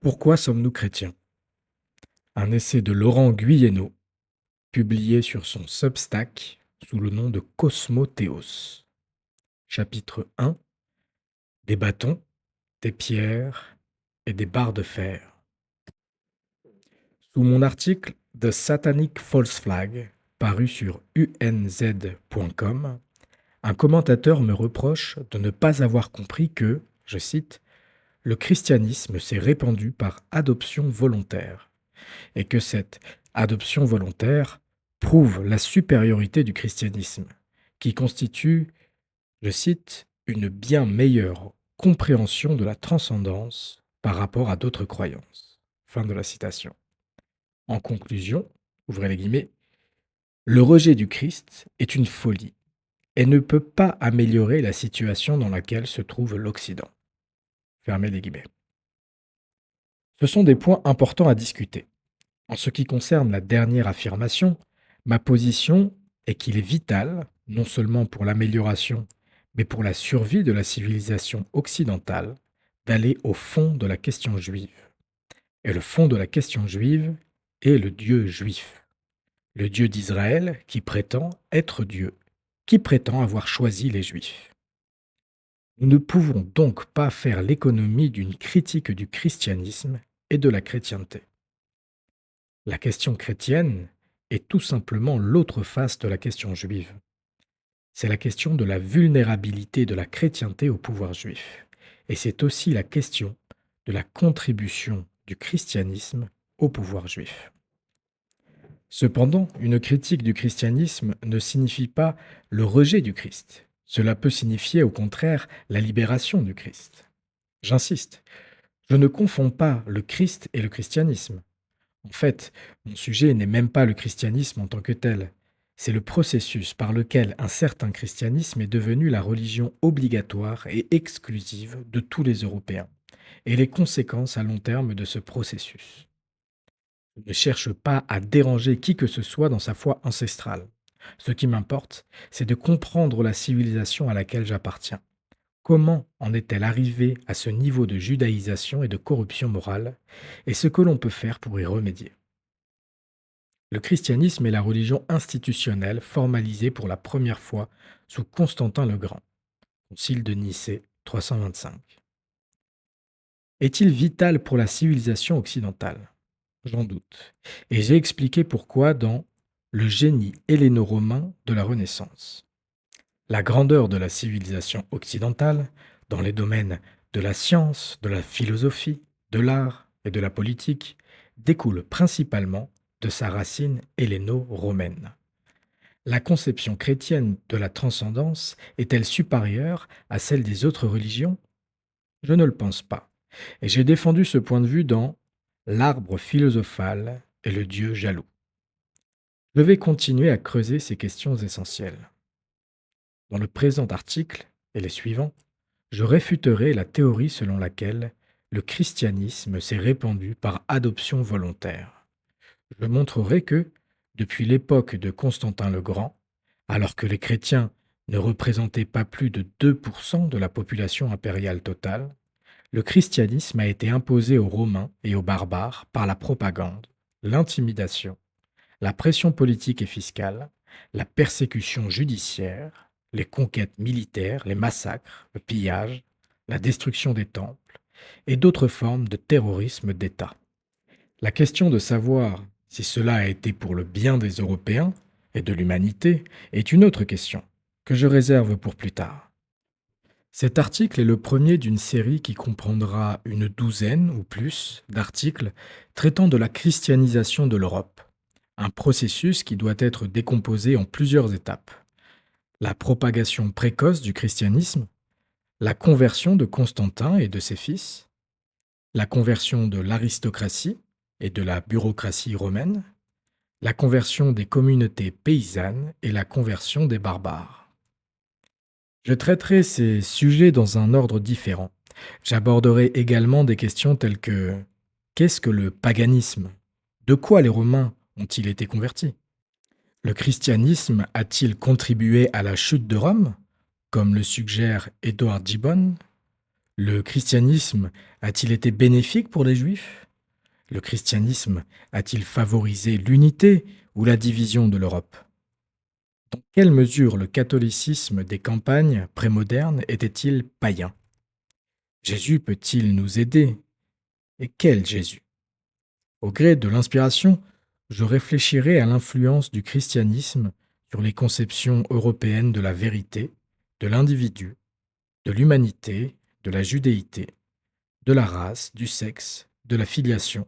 Pourquoi sommes-nous chrétiens? Un essai de Laurent Guyénot, publié sur son Substack sous le nom de Cosmothéos. Chapitre 1. Des bâtons, des pierres et des barres de fer. Sous mon article The Satanic False Flag, paru sur unz.com, un commentateur me reproche de ne pas avoir compris que, je cite, le christianisme s'est répandu par adoption volontaire, et que cette adoption volontaire prouve la supériorité du christianisme, qui constitue, je cite, une bien meilleure compréhension de la transcendance par rapport à d'autres croyances. Fin de la citation. En conclusion, ouvrez les guillemets, le rejet du Christ est une folie et ne peut pas améliorer la situation dans laquelle se trouve l'Occident. Fermez les guillemets. Ce sont des points importants à discuter. En ce qui concerne la dernière affirmation, ma position est qu'il est vital, non seulement pour l'amélioration, mais pour la survie de la civilisation occidentale, d'aller au fond de la question juive. Et le fond de la question juive est le Dieu juif. Le Dieu d'Israël qui prétend être Dieu, qui prétend avoir choisi les Juifs. Nous ne pouvons donc pas faire l'économie d'une critique du christianisme et de la chrétienté. La question chrétienne est tout simplement l'autre face de la question juive. C'est la question de la vulnérabilité de la chrétienté au pouvoir juif. Et c'est aussi la question de la contribution du christianisme au pouvoir juif. Cependant, une critique du christianisme ne signifie pas le rejet du Christ. Cela peut signifier au contraire la libération du Christ. J'insiste, je ne confonds pas le Christ et le christianisme. En fait, mon sujet n'est même pas le christianisme en tant que tel. C'est le processus par lequel un certain christianisme est devenu la religion obligatoire et exclusive de tous les Européens, et les conséquences à long terme de ce processus. Je ne cherche pas à déranger qui que ce soit dans sa foi ancestrale. Ce qui m'importe, c'est de comprendre la civilisation à laquelle j'appartiens. Comment en est-elle arrivée à ce niveau de judaïsation et de corruption morale, et ce que l'on peut faire pour y remédier. Le christianisme est la religion institutionnelle formalisée pour la première fois sous Constantin le Grand, Concile de Nicée 325. Est-il vital pour la civilisation occidentale? J'en doute, et j'ai expliqué pourquoi dans Le génie helléno-romain de la Renaissance. La grandeur de la civilisation occidentale, dans les domaines de la science, de la philosophie, de l'art et de la politique, découle principalement de sa racine helléno-romaine. La conception chrétienne de la transcendance est-elle supérieure à celle des autres religions? Je ne le pense pas, et j'ai défendu ce point de vue dans L'arbre philosophal et le Dieu jaloux. Je vais continuer à creuser ces questions essentielles. Dans le présent article et les suivants, je réfuterai la théorie selon laquelle le christianisme s'est répandu par adoption volontaire. Je montrerai que, depuis l'époque de Constantin le Grand, alors que les chrétiens ne représentaient pas plus de 2% de la population impériale totale, le christianisme a été imposé aux Romains et aux barbares par la propagande, l'intimidation, la pression politique et fiscale, la persécution judiciaire, les conquêtes militaires, les massacres, le pillage, la destruction des temples et d'autres formes de terrorisme d'État. La question de savoir si cela a été pour le bien des Européens et de l'humanité est une autre question que je réserve pour plus tard. Cet article est le premier d'une série qui comprendra une douzaine ou plus d'articles traitant de la christianisation de l'Europe, un processus qui doit être décomposé en plusieurs étapes. La propagation précoce du christianisme, la conversion de Constantin et de ses fils, la conversion de l'aristocratie et de la bureaucratie romaine, la conversion des communautés paysannes et la conversion des barbares. Je traiterai ces sujets dans un ordre différent. J'aborderai également des questions telles que qu'est-ce que le paganisme? De quoi les Romains ont-ils été convertis? Le christianisme a-t-il contribué à la chute de Rome, comme le suggère Edward Gibbon? Le christianisme a-t-il été bénéfique pour les Juifs? Le christianisme a-t-il favorisé l'unité ou la division de l'Europe? Dans quelle mesure le catholicisme des campagnes prémodernes était-il païen? Jésus peut-il nous aider? Et quel Jésus? Au gré de l'inspiration, je réfléchirai à l'influence du christianisme sur les conceptions européennes de la vérité, de l'individu, de l'humanité, de la judéité, de la race, du sexe, de la filiation,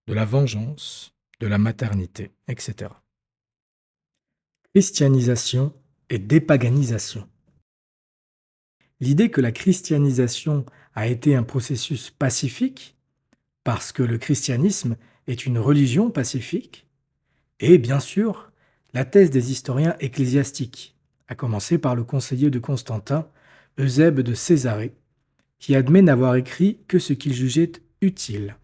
de la vengeance, de la maternité, etc. Christianisation et dépaganisation. L'idée que la christianisation a été un processus pacifique, parce que le christianisme est une religion pacifique, et bien sûr, la thèse des historiens ecclésiastiques, à commencer par le conseiller de Constantin, Eusèbe de Césarée, qui admet n'avoir écrit que ce qu'il jugeait utile.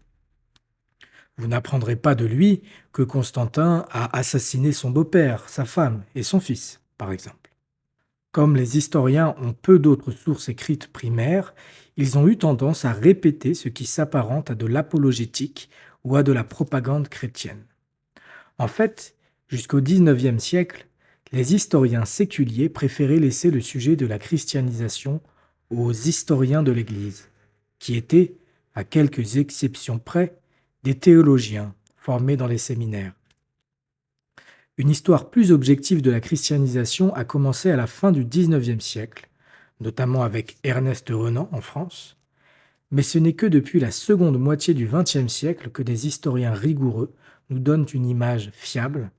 Vous n'apprendrez pas de lui que Constantin a assassiné son beau-père, sa femme et son fils, par exemple. Comme les historiens ont peu d'autres sources écrites primaires, ils ont eu tendance à répéter ce qui s'apparente à de l'apologétique ou à de la propagande chrétienne. En fait, jusqu'au XIXe siècle, les historiens séculiers préféraient laisser le sujet de la christianisation aux historiens de l'Église, qui étaient, à quelques exceptions près, des théologiens formés dans les séminaires. Une histoire plus objective de la christianisation a commencé à la fin du XIXe siècle, notamment avec Ernest Renan en France, mais ce n'est que depuis la seconde moitié du XXe siècle que des historiens rigoureux nous donnent une image fiable,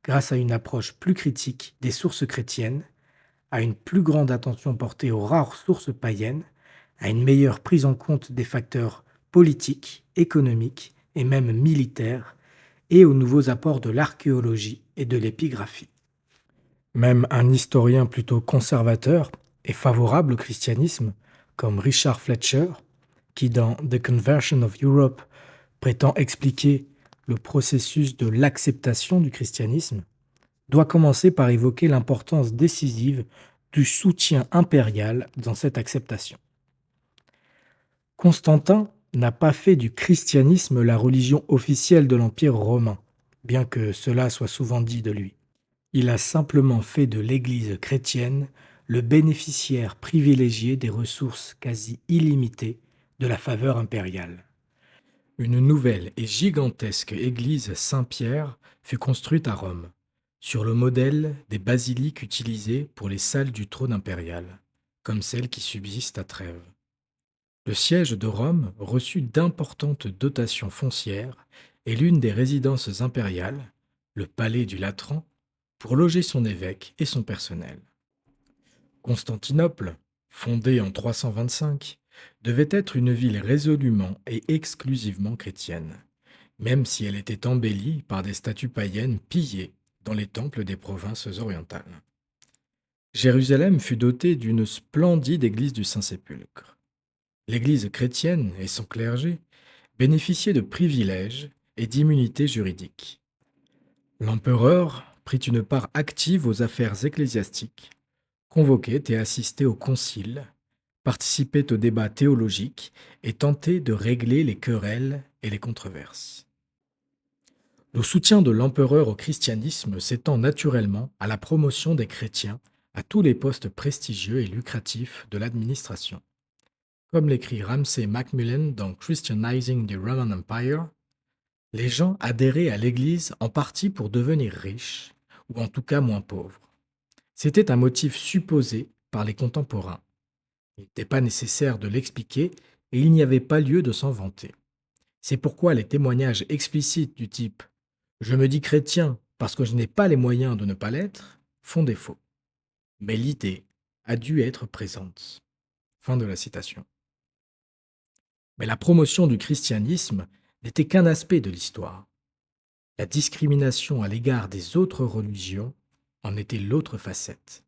grâce à une approche plus critique des sources chrétiennes, à une plus grande attention portée aux rares sources païennes, à une meilleure prise en compte des facteurs politiques, économiques et même militaires, et aux nouveaux apports de l'archéologie et de l'épigraphie. Même un historien plutôt conservateur et favorable au christianisme, comme Richard Fletcher, qui dans The Conversion of Europe prétend expliquer le processus de l'acceptation du christianisme, doit commencer par évoquer l'importance décisive du soutien impérial dans cette acceptation. Constantin n'a pas fait du christianisme la religion officielle de l'Empire romain, bien que cela soit souvent dit de lui. Il a simplement fait de l'Église chrétienne le bénéficiaire privilégié des ressources quasi illimitées de la faveur impériale. Une nouvelle et gigantesque église Saint-Pierre fut construite à Rome, sur le modèle des basiliques utilisées pour les salles du trône impérial, comme celles qui subsistent à Trèves. Le siège de Rome reçut d'importantes dotations foncières et l'une des résidences impériales, le palais du Latran, pour loger son évêque et son personnel. Constantinople, fondée en 325, devait être une ville résolument et exclusivement chrétienne, même si elle était embellie par des statues païennes pillées dans les temples des provinces orientales. Jérusalem fut dotée d'une splendide église du Saint-Sépulcre. L'Église chrétienne et son clergé bénéficiaient de privilèges et d'immunités juridiques. L'empereur prit une part active aux affaires ecclésiastiques, convoquait et assistait aux conciles, participait aux débats théologiques et tentait de régler les querelles et les controverses. Le soutien de l'empereur au christianisme s'étend naturellement à la promotion des chrétiens à tous les postes prestigieux et lucratifs de l'administration. Comme l'écrit Ramsay Macmillan dans Christianizing the Roman Empire, les gens adhéraient à l'Église en partie pour devenir riches, ou en tout cas moins pauvres. C'était un motif supposé par les contemporains. Il n'était pas nécessaire de l'expliquer et il n'y avait pas lieu de s'en vanter. C'est pourquoi les témoignages explicites du type « Je me dis chrétien parce que je n'ai pas les moyens de ne pas l'être » font défaut. Mais l'idée a dû être présente. Fin de la citation. Mais la promotion du christianisme n'était qu'un aspect de l'histoire. La discrimination à l'égard des autres religions en était l'autre facette.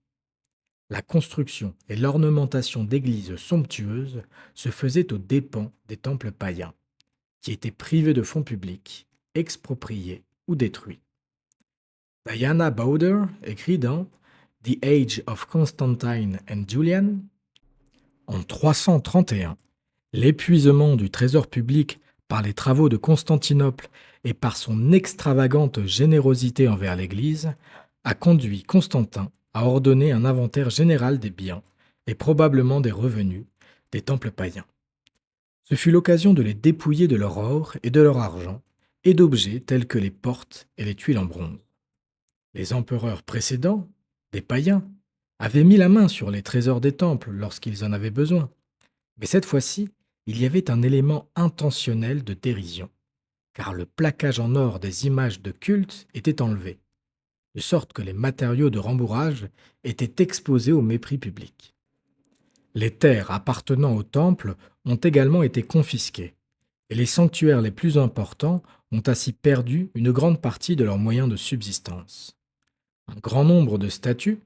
La construction et l'ornementation d'églises somptueuses se faisaient aux dépens des temples païens, qui étaient privés de fonds publics, expropriés ou détruits. Diana Bowder écrit dans The Age of Constantine and Julian: En 331, L'épuisement du trésor public par les travaux de Constantinople et par son extravagante générosité envers l'Église a conduit Constantin à ordonner un inventaire général des biens et probablement des revenus des temples païens. Ce fut l'occasion de les dépouiller de leur or et de leur argent et d'objets tels que les portes et les tuiles en bronze. Les empereurs précédents, des païens, avaient mis la main sur les trésors des temples lorsqu'ils en avaient besoin. Mais cette fois-ci, il y avait un élément intentionnel de dérision, car le plaquage en or des images de culte était enlevé, de sorte que les matériaux de rembourrage étaient exposés au mépris public. Les terres appartenant au temple ont également été confisquées, et les sanctuaires les plus importants ont ainsi perdu une grande partie de leurs moyens de subsistance. Un grand nombre de statues,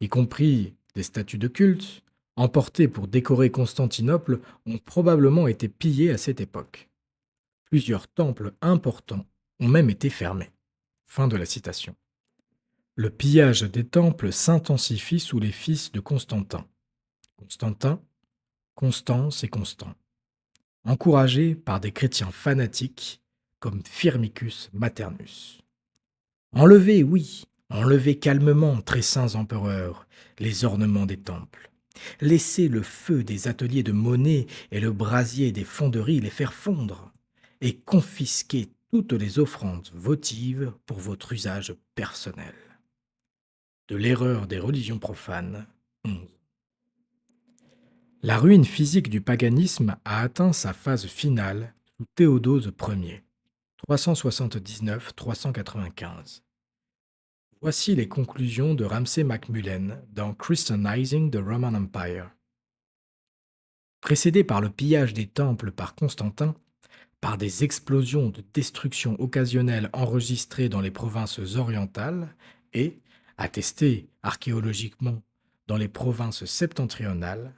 y compris des statues de culte, emportées pour décorer Constantinople, ont probablement été pillées à cette époque. Plusieurs temples importants ont même été fermés. Fin de la citation. Le pillage des temples s'intensifie sous les fils de Constantin. Constantin, Constance et Constant, encouragés par des chrétiens fanatiques comme Firmicus Maternus. Enlevez, oui, enlevez calmement, très saints empereurs, les ornements des temples. Laissez le feu des ateliers de monnaie et le brasier des fonderies les faire fondre, et confisquez toutes les offrandes votives pour votre usage personnel. De l'erreur des religions profanes, 11. La ruine physique du paganisme a atteint sa phase finale sous Théodose Ier, 379-395. Voici les conclusions de Ramsay MacMullen dans Christianizing the Roman Empire. Précédé par le pillage des temples par Constantin, par des explosions de destruction occasionnelles enregistrées dans les provinces orientales et, attestées archéologiquement dans les provinces septentrionales,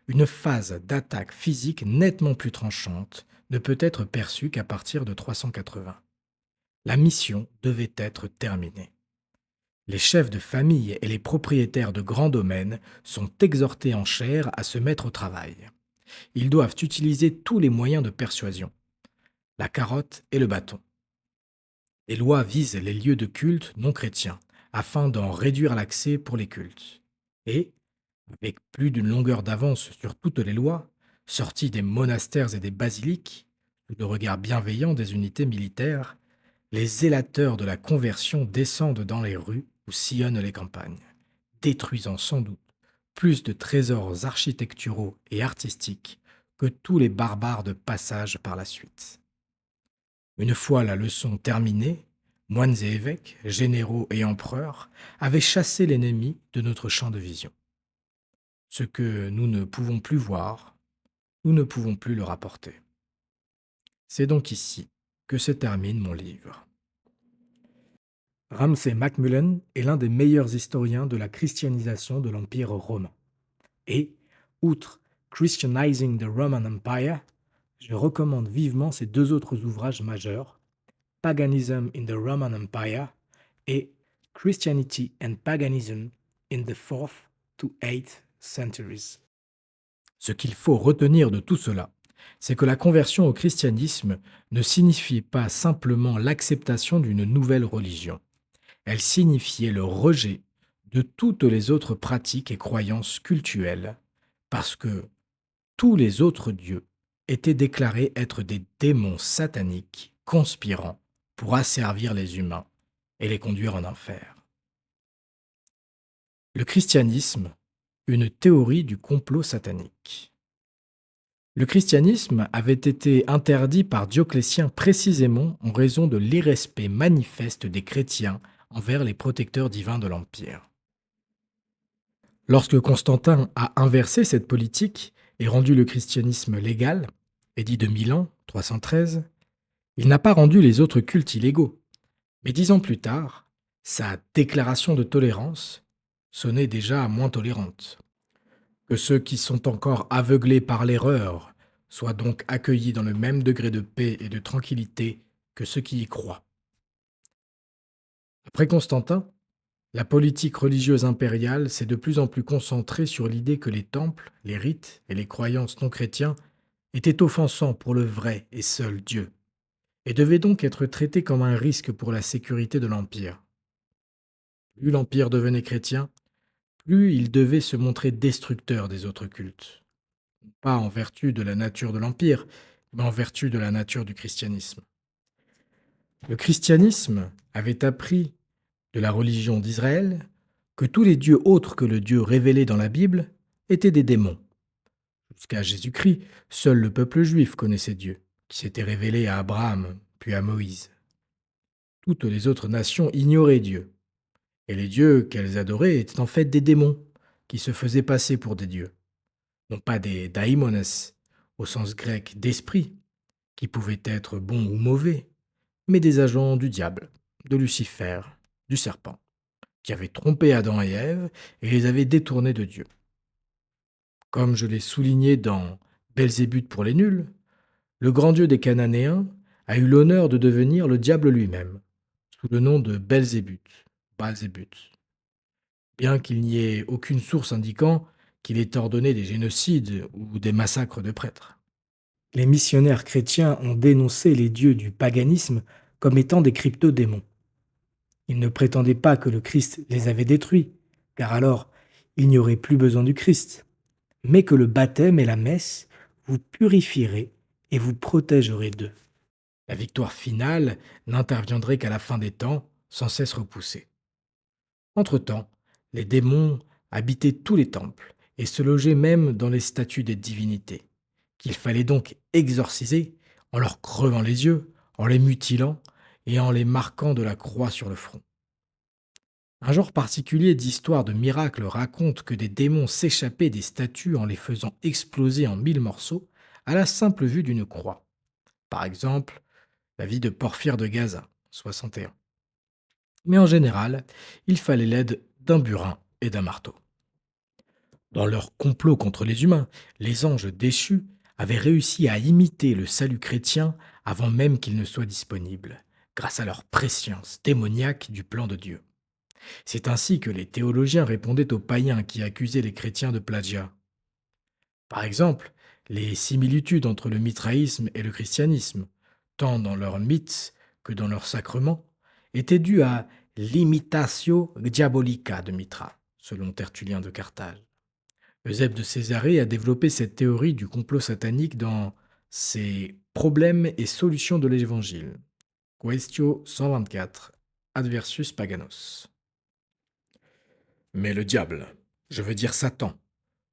une phase d'attaque physique nettement plus tranchante ne peut être perçue qu'à partir de 380. La mission devait être terminée. Les chefs de famille et les propriétaires de grands domaines sont exhortés en chair à se mettre au travail. Ils doivent utiliser tous les moyens de persuasion, la carotte et le bâton. Les lois visent les lieux de culte non chrétiens, afin d'en réduire l'accès pour les cultes. Et, avec plus d'une longueur d'avance sur toutes les lois, sorties des monastères et des basiliques, sous le regard bienveillant des unités militaires, les zélateurs de la conversion descendent dans les rues où sillonnent les campagnes, détruisant sans doute plus de trésors architecturaux et artistiques que tous les barbares de passage par la suite. Une fois la leçon terminée, moines et évêques, généraux et empereurs avaient chassé l'ennemi de notre champ de vision. Ce que nous ne pouvons plus voir, nous ne pouvons plus le rapporter. C'est donc ici que se termine mon livre. Ramsay MacMullen est l'un des meilleurs historiens de la christianisation de l'Empire romain. Et, outre Christianizing the Roman Empire, je recommande vivement ses deux autres ouvrages majeurs, Paganism in the Roman Empire et Christianity and Paganism in the 4th to 8th centuries. Ce qu'il faut retenir de tout cela, c'est que la conversion au christianisme ne signifie pas simplement l'acceptation d'une nouvelle religion. Elle signifiait le rejet de toutes les autres pratiques et croyances cultuelles, parce que tous les autres dieux étaient déclarés être des démons sataniques conspirant pour asservir les humains et les conduire en enfer. Le christianisme, une théorie du complot satanique. Le christianisme avait été interdit par Dioclétien précisément en raison de l'irrespect manifeste des chrétiens envers les protecteurs divins de l'Empire. Lorsque Constantin a inversé cette politique et rendu le christianisme légal, édit de Milan, 313, il n'a pas rendu les autres cultes illégaux. Mais 10 ans plus tard, sa déclaration de tolérance sonnait déjà moins tolérante. Que ceux qui sont encore aveuglés par l'erreur soient donc accueillis dans le même degré de paix et de tranquillité que ceux qui y croient. Après Constantin, la politique religieuse impériale s'est de plus en plus concentrée sur l'idée que les temples, les rites et les croyances non chrétiens était offensant pour le vrai et seul Dieu, et devait donc être traité comme un risque pour la sécurité de l'Empire. Plus l'Empire devenait chrétien, plus il devait se montrer destructeur des autres cultes, pas en vertu de la nature de l'Empire, mais en vertu de la nature du christianisme. Le christianisme avait appris de la religion d'Israël que tous les dieux autres que le Dieu révélé dans la Bible étaient des démons. Jusqu'à Jésus-Christ, seul le peuple juif connaissait Dieu, qui s'était révélé à Abraham, puis à Moïse. Toutes les autres nations ignoraient Dieu, et les dieux qu'elles adoraient étaient en fait des démons, qui se faisaient passer pour des dieux. Non pas des daimones, au sens grec d'esprit, qui pouvaient être bons ou mauvais, mais des agents du diable, de Lucifer, du serpent, qui avaient trompé Adam et Ève et les avaient détournés de Dieu. Comme je l'ai souligné dans Belzébuth pour les nuls, le grand dieu des Cananéens a eu l'honneur de devenir le diable lui-même, sous le nom de Belzébuth, Balzébuth, bien qu'il n'y ait aucune source indiquant qu'il ait ordonné des génocides ou des massacres de prêtres. Les missionnaires chrétiens ont dénoncé les dieux du paganisme comme étant des cryptodémons. Ils ne prétendaient pas que le Christ les avait détruits, car alors il n'y aurait plus besoin du Christ, mais que le baptême et la messe vous purifieraient et vous protégeraient d'eux. La victoire finale n'interviendrait qu'à la fin des temps, sans cesse repoussée. Entre-temps, les démons habitaient tous les temples et se logeaient même dans les statues des divinités, qu'il fallait donc exorciser en leur crevant les yeux, en les mutilant et en les marquant de la croix sur le front. Un genre particulier d'histoire de miracle raconte que des démons s'échappaient des statues en les faisant exploser en 1000 morceaux à la simple vue d'une croix. Par exemple, la vie de Porphyre de Gaza, 61. Mais en général, il fallait l'aide d'un burin et d'un marteau. Dans leur complot contre les humains, les anges déchus avaient réussi à imiter le salut chrétien avant même qu'il ne soit disponible, grâce à leur prescience démoniaque du plan de Dieu. C'est ainsi que les théologiens répondaient aux païens qui accusaient les chrétiens de plagiat. Par exemple, les similitudes entre le mitraïsme et le christianisme, tant dans leurs mythes que dans leurs sacrements, étaient dues à l'imitatio diabolica de Mitra, selon Tertullien de Carthage. Eusèbe de Césarée a développé cette théorie du complot satanique dans ses Problèmes et solutions de l'Évangile, Quaestio 124, Adversus Paganos. Mais le diable, je veux dire Satan,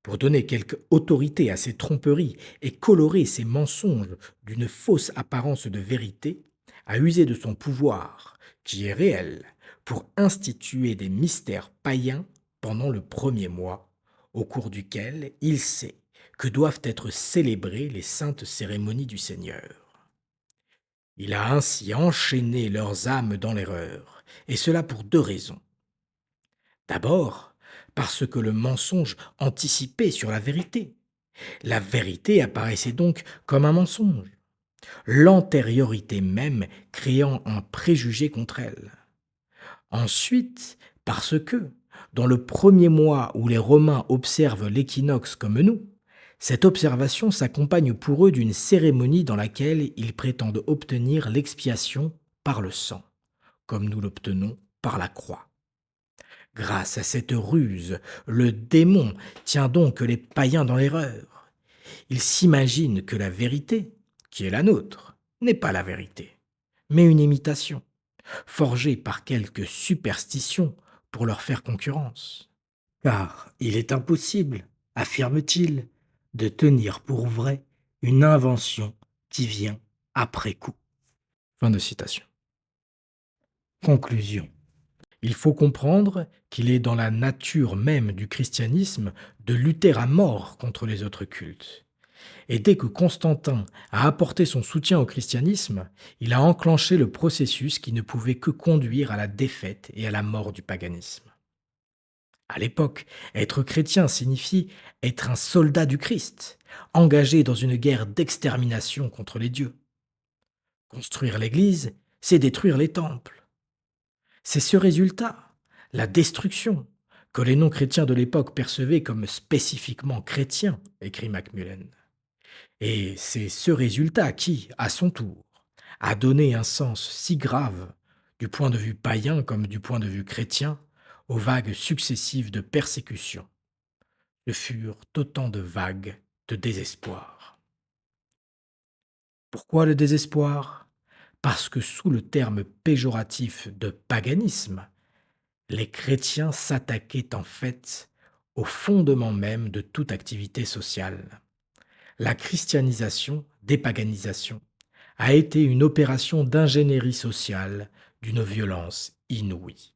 pour donner quelque autorité à ses tromperies et colorer ses mensonges d'une fausse apparence de vérité, a usé de son pouvoir, qui est réel, pour instituer des mystères païens pendant le premier mois, au cours duquel il sait que doivent être célébrées les saintes cérémonies du Seigneur. Il a ainsi enchaîné leurs âmes dans l'erreur, et cela pour deux raisons. D'abord, parce que le mensonge anticipait sur la vérité. La vérité apparaissait donc comme un mensonge, l'antériorité même créant un préjugé contre elle. Ensuite, parce que, dans le premier mois où les Romains observent l'équinoxe comme nous, cette observation s'accompagne pour eux d'une cérémonie dans laquelle ils prétendent obtenir l'expiation par le sang, comme nous l'obtenons par la croix. Grâce à cette ruse, le démon tient donc les païens dans l'erreur. Ils s'imaginent que la vérité, qui est la nôtre, n'est pas la vérité, mais une imitation, forgée par quelques superstitions pour leur faire concurrence. Car il est impossible, affirme-t-il, de tenir pour vrai une invention qui vient après coup. Fin de citation. Conclusion. Il faut comprendre qu'il est dans la nature même du christianisme de lutter à mort contre les autres cultes. Et dès que Constantin a apporté son soutien au christianisme, il a enclenché le processus qui ne pouvait que conduire à la défaite et à la mort du paganisme. À l'époque, être chrétien signifie être un soldat du Christ, engagé dans une guerre d'extermination contre les dieux. Construire l'Église, c'est détruire les temples. C'est ce résultat, la destruction, que les non-chrétiens de l'époque percevaient comme spécifiquement chrétien, écrit Macmillan. Et c'est ce résultat qui, à son tour, a donné un sens si grave, du point de vue païen comme du point de vue chrétien, aux vagues successives de persécution. Ce furent autant de vagues de désespoir. Pourquoi le désespoir? Parce que sous le terme péjoratif de paganisme, les chrétiens s'attaquaient en fait au fondement même de toute activité sociale. La christianisation, dépaganisation, a été une opération d'ingénierie sociale d'une violence inouïe.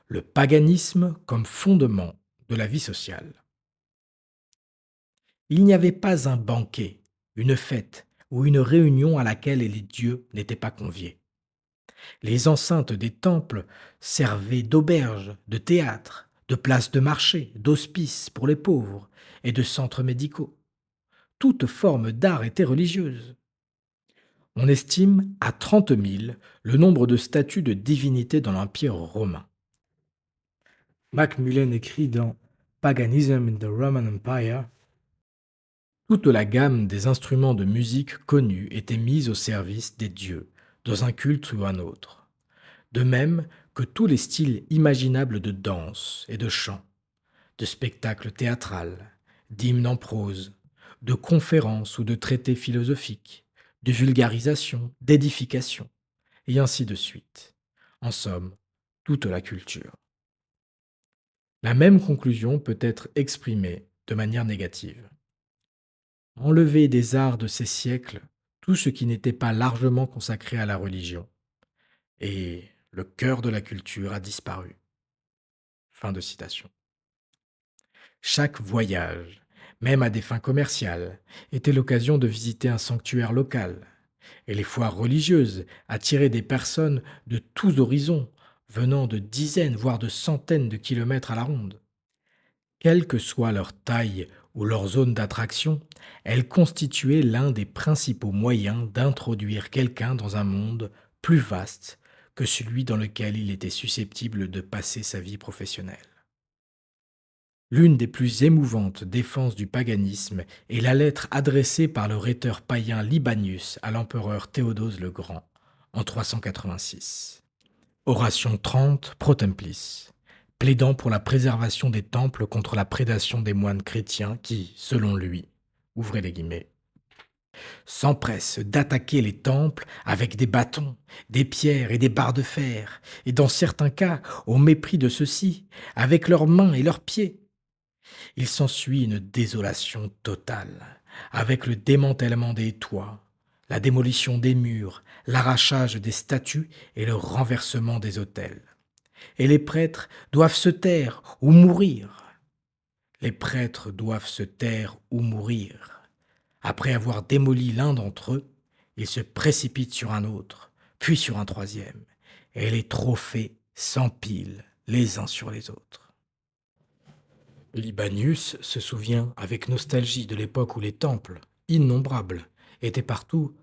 Le paganisme comme fondement de la vie sociale. Il n'y avait pas un banquet, une fête ou une réunion à laquelle les dieux n'étaient pas conviés. Les enceintes des temples servaient d'auberge, de théâtre, de place de marché, d'hospice pour les pauvres et de centres médicaux. Toute forme d'art était religieuse. On estime à 30 000 le nombre de statues de divinités dans l'Empire romain. Macmillan écrit dans Paganism in the Roman Empire: toute la gamme des instruments de musique connus était mise au service des dieux, dans un culte ou un autre. De même que tous les styles imaginables de danse et de chant, de spectacles théâtral, d'hymnes en prose, de conférences ou de traités philosophiques, de vulgarisation, d'édification, et ainsi de suite. En somme, toute la culture. La même conclusion peut être exprimée de manière négative. Enlever des arts de ces siècles tout ce qui n'était pas largement consacré à la religion, et le cœur de la culture a disparu. Fin de citation. Chaque voyage, même à des fins commerciales, était l'occasion de visiter un sanctuaire local, et les foires religieuses attiraient des personnes de tous horizons, venant de dizaines, voire de centaines de kilomètres à la ronde. Quelle que soit leur taille ou leur zone d'attraction, elles constituaient l'un des principaux moyens d'introduire quelqu'un dans un monde plus vaste que celui dans lequel il était susceptible de passer sa vie professionnelle. L'une des plus émouvantes défenses du paganisme est la lettre adressée par le rhéteur païen Libanius à l'empereur Théodose le Grand en 386. Oration 30 Pro Templis, plaidant pour la préservation des temples contre la prédation des moines chrétiens qui, selon lui, ouvrez les guillemets, s'empressent d'attaquer les temples avec des bâtons, des pierres et des barres de fer, et dans certains cas, au mépris de ceux-ci, avec leurs mains et leurs pieds. Il s'ensuit une désolation totale, avec le démantèlement des toits, la démolition des murs, l'arrachage des statues et le renversement des autels. Et les prêtres doivent se taire ou mourir. Les prêtres doivent se taire ou mourir. Après avoir démoli l'un d'entre eux, ils se précipitent sur un autre, puis sur un troisième, et les trophées s'empilent les uns sur les autres. Libanius se souvient avec nostalgie de l'époque où les temples, innombrables, étaient partout,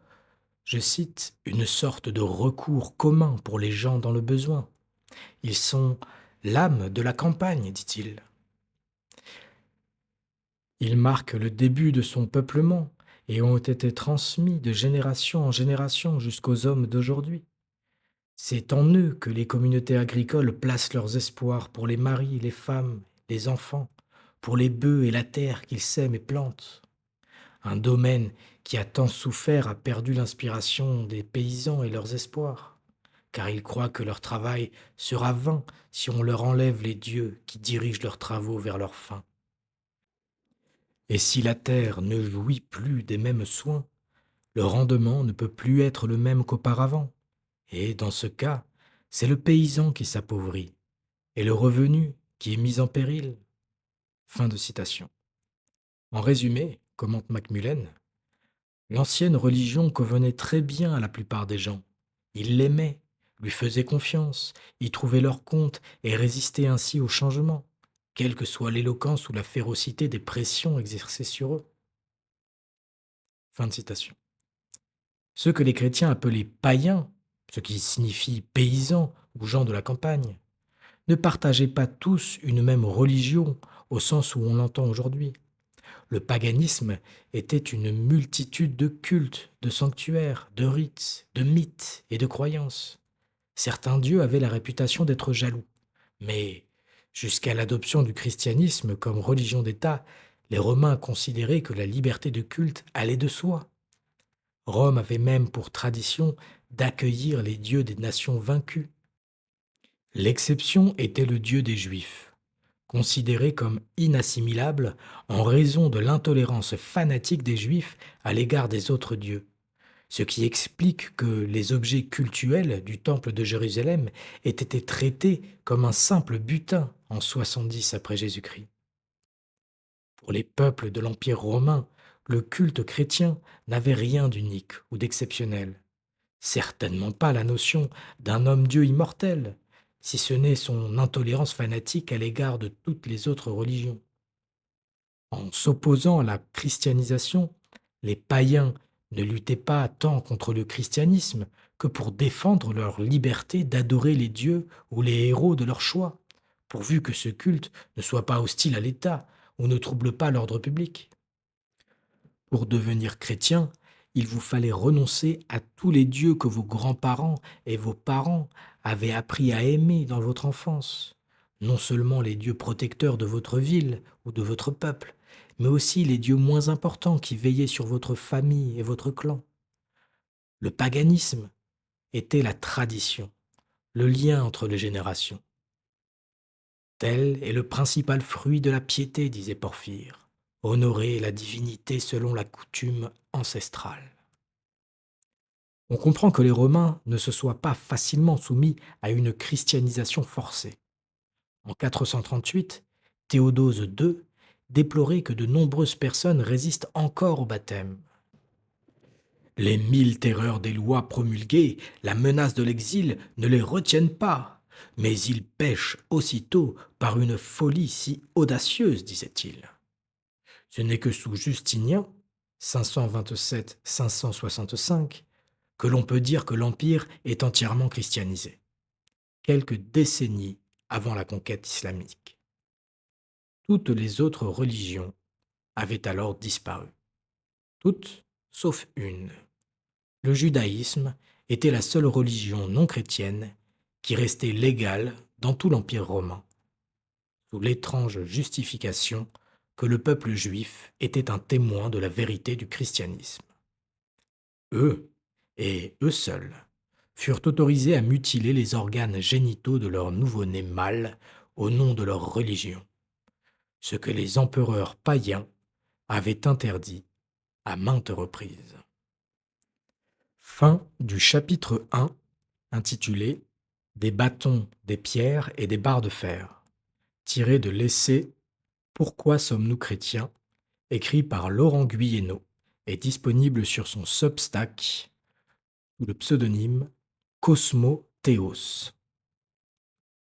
je cite, une sorte de recours commun pour les gens dans le besoin. Ils sont l'âme de la campagne, dit-il. Ils marquent le début de son peuplement et ont été transmis de génération en génération jusqu'aux hommes d'aujourd'hui. C'est en eux que les communautés agricoles placent leurs espoirs pour les maris, les femmes, les enfants, pour les bœufs et la terre qu'ils sèment et plantent. Un domaine qui a tant souffert a perdu l'inspiration des paysans et leurs espoirs, car ils croient que leur travail sera vain si on leur enlève les dieux qui dirigent leurs travaux vers leur fin. Et si la terre ne jouit plus des mêmes soins, le rendement ne peut plus être le même qu'auparavant. Et dans ce cas, c'est le paysan qui s'appauvrit, et le revenu qui est mis en péril. Fin de citation. En résumé, commente Macmillan, l'ancienne religion convenait très bien à la plupart des gens. Ils l'aimaient, lui faisaient confiance, y trouvaient leur compte et résistaient ainsi au changement, quelle que soit l'éloquence ou la férocité des pressions exercées sur eux. Fin de citation. Ceux que les chrétiens appelaient païens, ce qui signifie paysans ou gens de la campagne, ne partageaient pas tous une même religion au sens où on l'entend aujourd'hui. Le paganisme était une multitude de cultes, de sanctuaires, de rites, de mythes et de croyances. Certains dieux avaient la réputation d'être jaloux, mais jusqu'à l'adoption du christianisme comme religion d'État, les Romains considéraient que la liberté de culte allait de soi. Rome avait même pour tradition d'accueillir les dieux des nations vaincues. L'exception était le dieu des Juifs, considéré comme inassimilable en raison de l'intolérance fanatique des Juifs à l'égard des autres dieux, ce qui explique que les objets cultuels du temple de Jérusalem aient été traités comme un simple butin en 70 après Jésus-Christ. Pour les peuples de l'Empire romain, le culte chrétien n'avait rien d'unique ou d'exceptionnel. Certainement pas la notion d'un homme-dieu immortel, si ce n'est son intolérance fanatique à l'égard de toutes les autres religions. En s'opposant à la christianisation, les païens ne luttaient pas tant contre le christianisme que pour défendre leur liberté d'adorer les dieux ou les héros de leur choix, pourvu que ce culte ne soit pas hostile à l'État ou ne trouble pas l'ordre public. Pour devenir chrétien, il vous fallait renoncer à tous les dieux que vos grands-parents et vos parents avaient appris à aimer dans votre enfance. Non seulement les dieux protecteurs de votre ville ou de votre peuple, mais aussi les dieux moins importants qui veillaient sur votre famille et votre clan. Le paganisme était la tradition, le lien entre les générations. Tel est le principal fruit de la piété, disait Porphyre. Honorer la divinité selon la coutume ancestrale. On comprend que les Romains ne se soient pas facilement soumis à une christianisation forcée. En 438, Théodose II déplorait que de nombreuses personnes résistent encore au baptême. Les 1000 terreurs des lois promulguées, la menace de l'exil ne les retiennent pas, mais ils pêchent aussitôt par une folie si audacieuse, disait-il. Ce n'est que sous Justinien, 527-565, que l'on peut dire que l'Empire est entièrement christianisé, quelques décennies avant la conquête islamique. Toutes les autres religions avaient alors disparu, toutes sauf une. Le judaïsme était la seule religion non chrétienne qui restait légale dans tout l'Empire romain, sous l'étrange justification que le peuple juif était un témoin de la vérité du christianisme. Eux, et eux seuls, furent autorisés à mutiler les organes génitaux de leurs nouveau-nés mâles au nom de leur religion, ce que les empereurs païens avaient interdit à maintes reprises. Fin du chapitre 1, intitulé Des bâtons, des pierres et des barres de fer, tiré de l'essai Pourquoi sommes-nous chrétiens, écrit par Laurent Guyénot, est disponible sur son Substack sous le pseudonyme Cosmo Théos.